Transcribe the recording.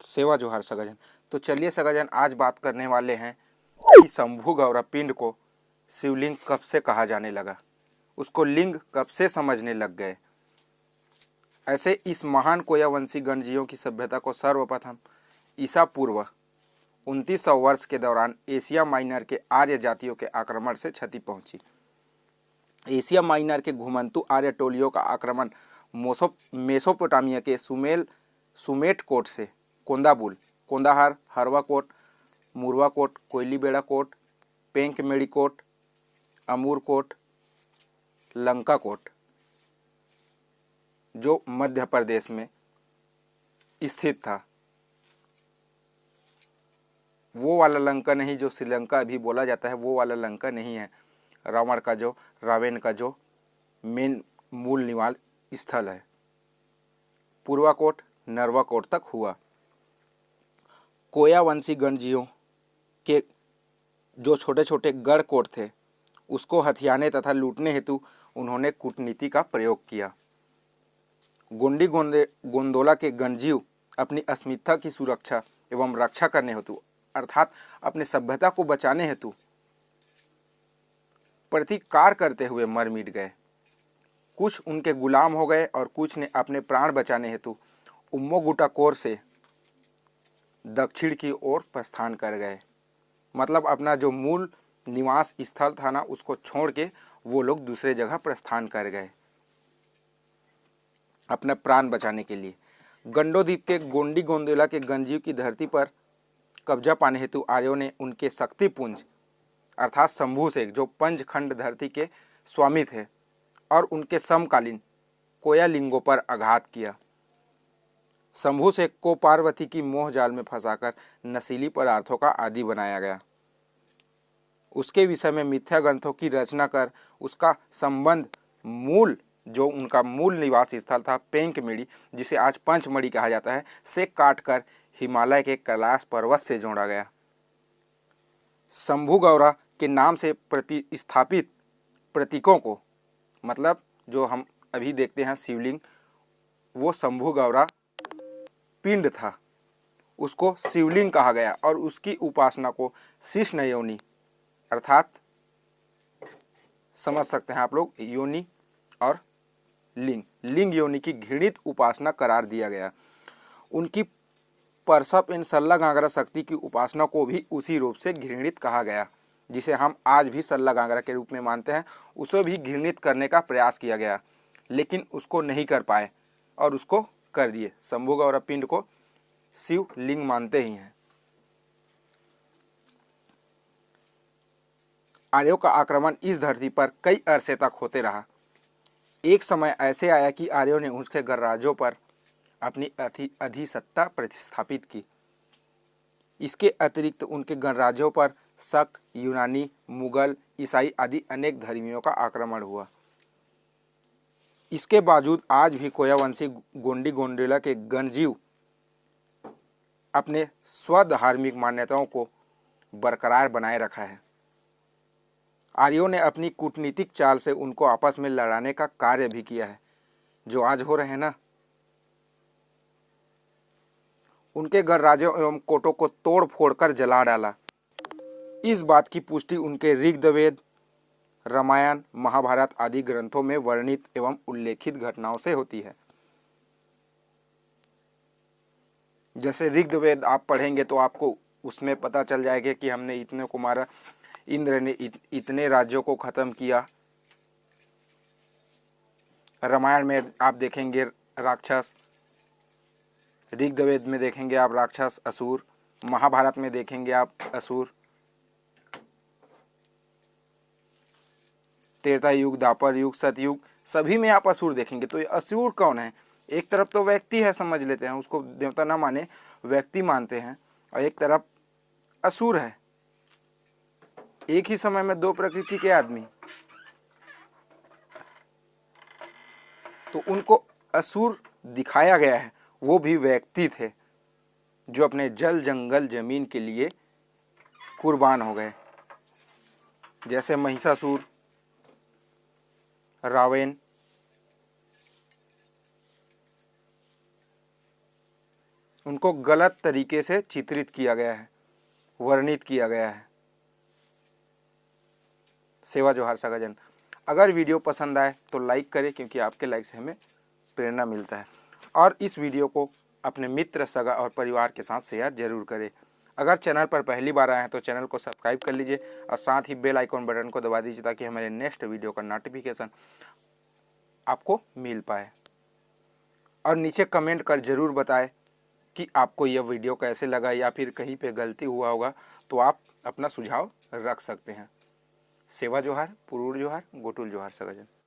सेवा जोहार सगाजन। तो चलिए सगाजन, आज बात करने वाले हैं कि शंभु गौरा पिंड को शिवलिंग कब से कहा जाने लगा, उसको लिंग कब से समझने लग गए। ऐसे इस महान कोयावंशी गणजीवों की सभ्यता को सर्वप्रथम ईसा पूर्व 2900 वर्ष के दौरान एशिया माइनर के आर्य जातियों के आक्रमण से क्षति पहुंची। एशिया माइनर के घुमंतु आर्य टोलियों का आक्रमण मेसोपोटामिया के सुमेट कोट से कोंदाबुल, कोंदाहार, हरवा कोट, मुरवा कोट, कोयलीबेड़ा कोट, पेंकमेड़ी कोट, अमूर कोट, लंका कोट, जो मध्य प्रदेश में स्थित था, वो वाला लंका नहीं जो श्रीलंका अभी बोला जाता है, वो वाला लंका नहीं है। रावण का जो मेन मूल निवास स्थल है, पूर्वाकोट नरवाकोट तक हुआ। कोयावंशी गणजीवों के जो छोटे छोटे गढ़ कोट थे, उसको हथियाने तथा लूटने हेतु उन्होंने कूटनीति का प्रयोग किया। गोंडी गोंदोला के गणजीव अपनी अस्मिता की सुरक्षा एवं रक्षा करने हेतु, अर्थात अपने सभ्यता को बचाने हेतु प्रतिकार करते हुए मर मिट गए। कुछ उनके गुलाम हो गए और कुछ ने अपने प्राण बचाने हेतु उम्मोगुटाकोर से दक्षिण की ओर प्रस्थान कर गए। मतलब अपना जो मूल निवास स्थल था ना, उसको छोड़ के वो लोग दूसरे जगह प्रस्थान कर गए अपना प्राण बचाने के लिए। गंडोद्वीप के गोंडी गोंदेला के गंजीव की धरती पर कब्जा पाने हेतु आर्यों ने उनके शक्तिपुंज अर्थात शंभुशेख, जो पंचखंड धरती के स्वामी थे, और उनके समकालीन कोयालिंगों पर आघात किया। शंभुशेख को पार्वती की मोह जाल में फंसाकर नशीली पदार्थों का आदी बनाया गया। उसके विषय में मिथ्या ग्रंथों की रचना कर उसका संबंध जो उनका मूल निवास स्थल था पेंकमेड़ी, जिसे आज पंचमढ़ी कहा जाता है, से काटकर हिमालय के कैलाश पर्वत से जोड़ा गया। शंभु गौरा के नाम से प्रतिस्थापित प्रतीकों को, मतलब जो हम अभी देखते हैं शिवलिंग, वो शंभु गौरा पिंड था, उसको शिवलिंग कहा गया। और उसकी उपासना को शिष्ण योनि अर्थात समझ सकते हैं आप लोग, योनि और लिंग योनि की घृणित उपासना करार दिया गया। उनकी परसप इन सल्ला गागरा शक्ति की उपासना को भी उसी रूप से घृणित कहा गया, जिसे हम आज भी सल्ला गागरा के रूप में मानते हैं। उसे भी घृणित करने का प्रयास किया गया, लेकिन उसको नहीं कर पाए और उसको कर दिए। शंभु गौरा पिंड को शिव लिंग मानते ही हैं। आर्यों का आक्रमण इस धरती पर कई अरसे तक होते रहा। एक समय ऐसे आया कि आर्यों ने उसके गणराज्यों पर अपनी अधिसत्ता प्रतिस्थापित की। इसके अतिरिक्त उनके गणराज्यों पर शक, यूनानी, मुगल, ईसाई आदि अनेक धर्मियों का आक्रमण हुआ। इसके बावजूद आज भी कोयावंशी गोंडी गोंडेला के गणजीव अपने स्वधार्मिक मान्यताओं को बरकरार बनाए रखा है। आर्यों ने अपनी कूटनीतिक चाल से उनको आपस में लड़ाने का कार्य भी किया है, जो आज हो रहे हैं ना। उनके गणराज्यों एवं कोटों को तोड़ फोड़ कर जला डाला। इस बात की पुष्टि उनके ऋग्वेद, रामायण, महाभारत आदि ग्रंथों में वर्णित एवं उल्लेखित घटनाओं से होती है। जैसे ऋग्वेद आप पढ़ेंगे तो आपको उसमें पता चल जाएगा कि हमने इतने को मारा, इंद्र ने इतने राज्यों को खत्म किया। रामायण में आप देखेंगे राक्षस, ऋग्वेद में देखेंगे आप राक्षस असुर, महाभारत में देखेंगे आप असुर, त्रेता युग, द्वापर युग, सतयुग, सभी में आप असुर देखेंगे। तो ये असुर कौन है? एक तरफ तो व्यक्ति है, समझ लेते हैं, उसको देवता ना माने व्यक्ति मानते हैं, और एक तरफ असुर है। एक ही समय में दो प्रकृति के आदमी, तो उनको असुर दिखाया गया है। वो भी व्यक्ति थे जो अपने जल, जंगल, जमीन के लिए कुर्बान हो गए। जैसे महिषासुर, रावण, उनको गलत तरीके से चित्रित किया गया है, वर्णित किया गया है। सेवा जोहार सगाजन। अगर वीडियो पसंद आए तो लाइक करें, क्योंकि आपके लाइक से हमें प्रेरणा मिलता है। और इस वीडियो को अपने मित्र, सगा और परिवार के साथ शेयर जरूर करें। अगर चैनल पर पहली बार आए हैं तो चैनल को सब्सक्राइब कर लीजिए और साथ ही बेल आइकॉन बटन को दबा दीजिए, ताकि हमारे नेक्स्ट वीडियो का नोटिफिकेशन आपको मिल पाए। और नीचे कमेंट कर जरूर बताएं कि आपको यह वीडियो कैसे लगा, या फिर कहीं पे गलती हुआ होगा तो आप अपना सुझाव रख सकते हैं। सेवा जोहार, पुरूर जोहार, गोटुल जोहार सगाजन।